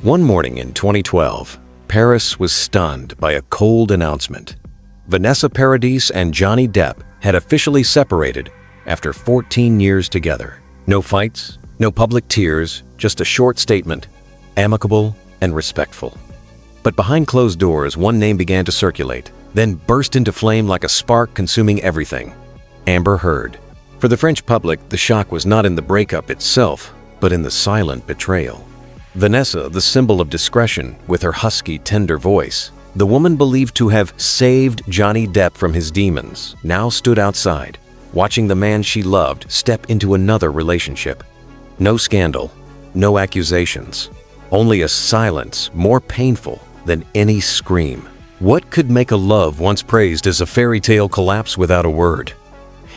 One morning in 2012, Paris was stunned by a cold announcement. Vanessa Paradis and Johnny Depp had officially separated after 14 years together. No fights, no public tears, just a short statement, amicable and respectful. But behind closed doors, one name began to circulate, then burst into flame like a spark consuming everything: Amber Heard. For the French public, the shock was not in the breakup itself, but in the silent betrayal. Vanessa, the symbol of discretion, with her husky, tender voice, the woman believed to have saved Johnny Depp from his demons, now stood outside, watching the man she loved step into another relationship. No scandal, no accusations, only a silence more painful than any scream. What could make a love once praised as a fairy tale collapse without a word?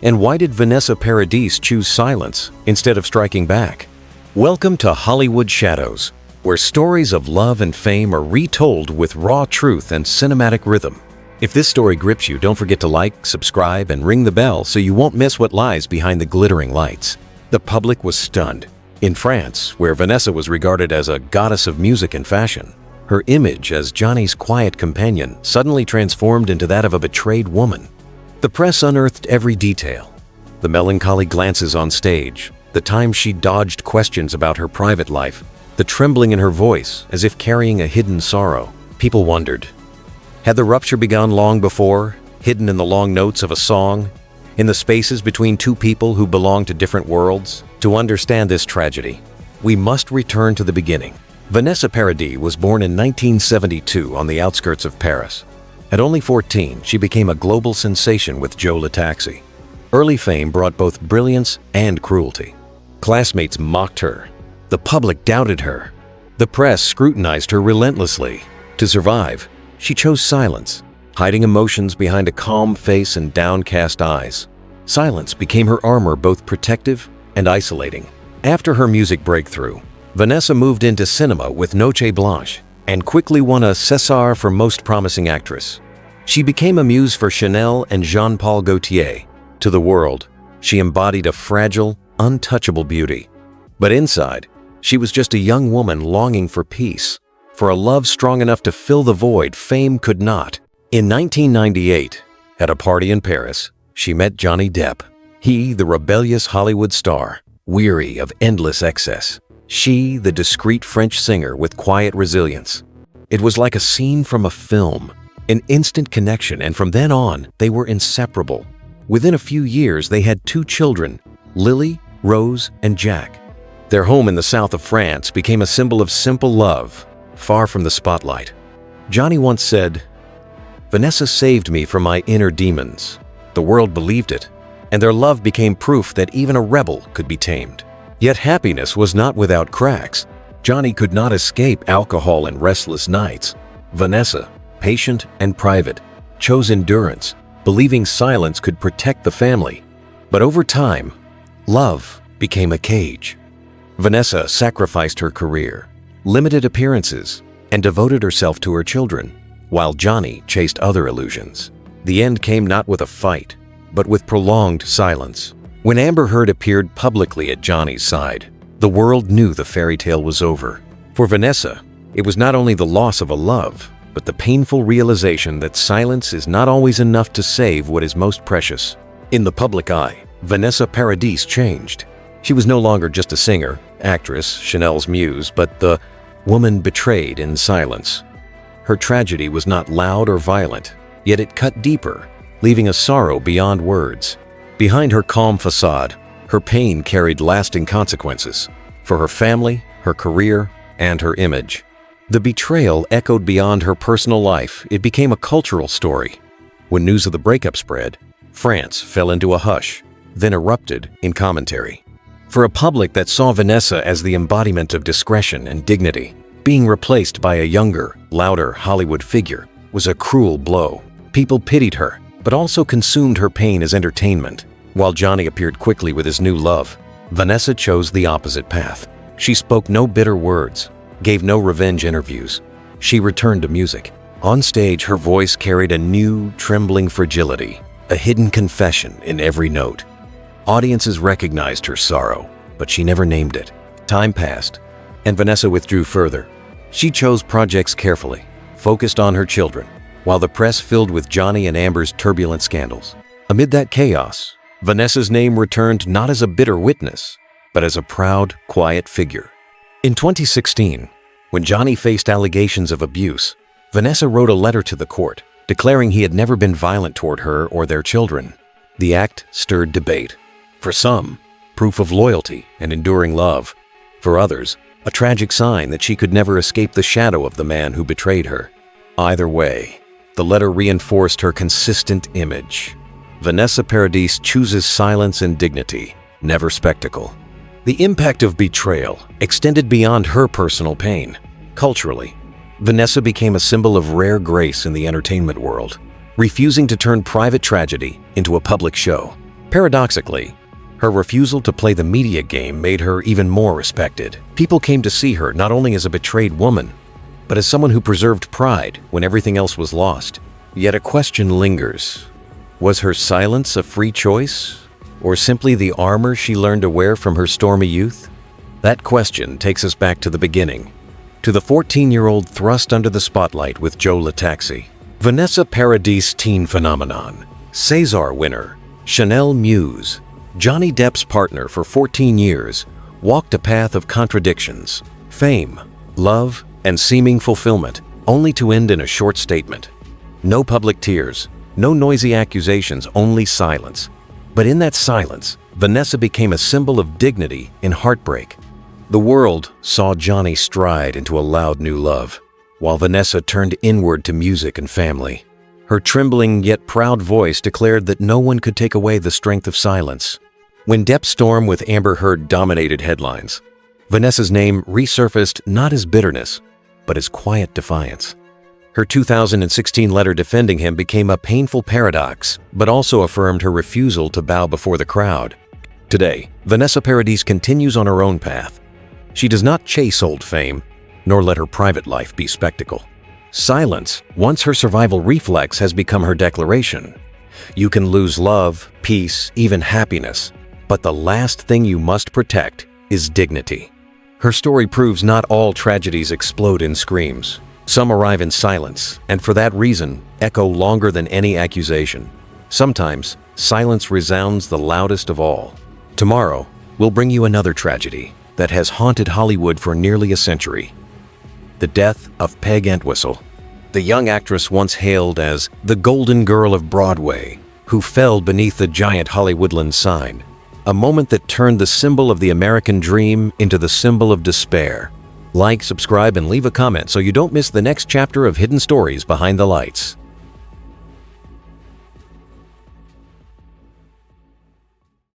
And why did Vanessa Paradis choose silence instead of striking back? Welcome to Hollywood Shadows, where stories of love and fame are retold with raw truth and cinematic rhythm. If this story grips you, don't forget to like, subscribe, and ring the bell so you won't miss what lies behind the glittering lights. The public was stunned. In France, where Vanessa was regarded as a goddess of music and fashion, her image as Johnny's quiet companion suddenly transformed into that of a betrayed woman. The press unearthed every detail: the melancholy glances on stage, the time she dodged questions about her private life, the trembling in her voice as if carrying a hidden sorrow. People wondered, had the rupture begun long before, hidden in the long notes of a song, in the spaces between two people who belonged to different worlds? To understand this tragedy, we must return to the beginning. Vanessa Paradis was born in 1972 on the outskirts of Paris. At only 14, she became a global sensation with Joe Taxi. Early fame brought both brilliance and cruelty. Classmates mocked her. The public doubted her. The press scrutinized her relentlessly. To survive, she chose silence, hiding emotions behind a calm face and downcast eyes. Silence became her armor, both protective and isolating. After her music breakthrough, Vanessa moved into cinema with Noche Blanche and quickly won a César for Most Promising Actress. She became a muse for Chanel and Jean-Paul Gaultier. To the world, she embodied a fragile, untouchable beauty. But inside, she was just a young woman longing for peace, for a love strong enough to fill the void fame could not. In 1998, at a party in Paris, she met Johnny Depp. He, the rebellious Hollywood star, weary of endless excess. She, the discreet French singer with quiet resilience. It was like a scene from a film, an instant connection, and from then on, they were inseparable. Within a few years, they had 2 children, Lily, Rose, and Jack. Their home in the south of France became a symbol of simple love, far from the spotlight. Johnny once said, "Vanessa saved me from my inner demons." The world believed it, and their love became proof that even a rebel could be tamed. Yet happiness was not without cracks. Johnny could not escape alcohol and restless nights. Vanessa, patient and private, chose endurance, believing silence could protect the family. But over time, love became a cage. Vanessa sacrificed her career, limited appearances, and devoted herself to her children, while Johnny chased other illusions. The end came not with a fight, but with prolonged silence. When Amber Heard appeared publicly at Johnny's side, the world knew the fairy tale was over. For Vanessa, it was not only the loss of a love, but the painful realization that silence is not always enough to save what is most precious. In the public eye, Vanessa Paradis changed. She was no longer just a singer, actress, Chanel's muse, but the woman betrayed in silence. Her tragedy was not loud or violent, yet it cut deeper, leaving a sorrow beyond words. Behind her calm facade, her pain carried lasting consequences for her family, her career, and her image. The betrayal echoed beyond her personal life. It became a cultural story. When news of the breakup spread, France fell into a hush, then erupted in commentary. For a public that saw Vanessa as the embodiment of discretion and dignity, being replaced by a younger, louder Hollywood figure was a cruel blow. People pitied her, but also consumed her pain as entertainment. While Johnny appeared quickly with his new love, Vanessa chose the opposite path. She spoke no bitter words, gave no revenge interviews. She returned to music. On stage, her voice carried a new, trembling fragility, a hidden confession in every note. Audiences recognized her sorrow, but she never named it. Time passed, and Vanessa withdrew further. She chose projects carefully, focused on her children, while the press filled with Johnny and Amber's turbulent scandals. Amid that chaos, Vanessa's name returned not as a bitter witness, but as a proud, quiet figure. In 2016, when Johnny faced allegations of abuse, Vanessa wrote a letter to the court, declaring he had never been violent toward her or their children. The act stirred debate. For some, proof of loyalty and enduring love. For others, a tragic sign that she could never escape the shadow of the man who betrayed her. Either way, the letter reinforced her consistent image. Vanessa Paradis chooses silence and dignity, never spectacle. The impact of betrayal extended beyond her personal pain. Culturally, Vanessa became a symbol of rare grace in the entertainment world, refusing to turn private tragedy into a public show. Paradoxically, her refusal to play the media game made her even more respected. People came to see her not only as a betrayed woman, but as someone who preserved pride when everything else was lost. Yet a question lingers. Was her silence a free choice, or simply the armor she learned to wear from her stormy youth? That question takes us back to the beginning, to the 14-year-old thrust under the spotlight with Joe Lataxi. Vanessa Paradis teen phenomenon, César winner, Chanel muse, Johnny Depp's partner for 14 years, walked a path of contradictions, fame, love, and seeming fulfillment, only to end in a short statement. No public tears, no noisy accusations, only silence. But in that silence, Vanessa became a symbol of dignity in heartbreak. The world saw Johnny stride into a loud new love, while Vanessa turned inward to music and family. Her trembling yet proud voice declared that no one could take away the strength of silence. When Depp's storm with Amber Heard dominated headlines, Vanessa's name resurfaced not as bitterness, but as quiet defiance. Her 2016 letter defending him became a painful paradox, but also affirmed her refusal to bow before the crowd. Today, Vanessa Paradis continues on her own path. She does not chase old fame, nor let her private life be spectacle. Silence, once her survival reflex, has become her declaration. You can lose love, peace, even happiness, but the last thing you must protect is dignity. Her story proves not all tragedies explode in screams. Some arrive in silence, and for that reason, echo longer than any accusation. Sometimes, silence resounds the loudest of all. Tomorrow, we'll bring you another tragedy that has haunted Hollywood for nearly a century. The death of Peg Entwistle, the young actress once hailed as the Golden Girl of Broadway, who fell beneath the giant Hollywoodland sign. A moment that turned the symbol of the American dream into the symbol of despair. Like, subscribe, and leave a comment so you don't miss the next chapter of Hidden Stories Behind the Lights.